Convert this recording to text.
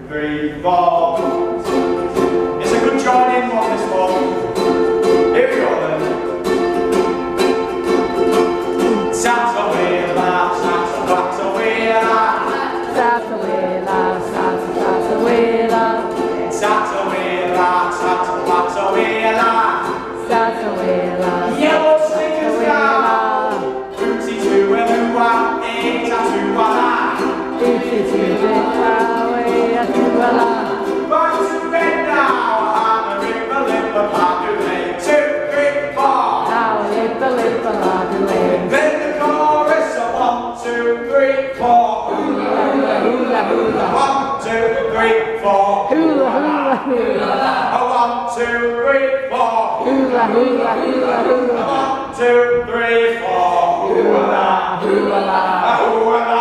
3, 4. It's a good joining one, this one. Here we go then. Santa Wheeler, Santa Santa Wheeler. Santa Wheeler, Santa Wheeler. Santa Wheeler, Santa Wheeler. Santa Wheeler. Yellow sneakers down. Booty to a loo-ah, tattoo walla. Booty to the highway, a tuwala. Back to bed now, I'm a ripper, lipper, padulay. 2, 3, 4. Now lipper, lipper, ladulay. Then the chorus of 1, 2, 3, 4. Hula, hula, hula. 1, 2, 3, 4. Hula, hula, hula. 1, 2, 3, 4. Hula, hula, hula, hula. 1, 2, 3, 4. Hula, hula. Hula.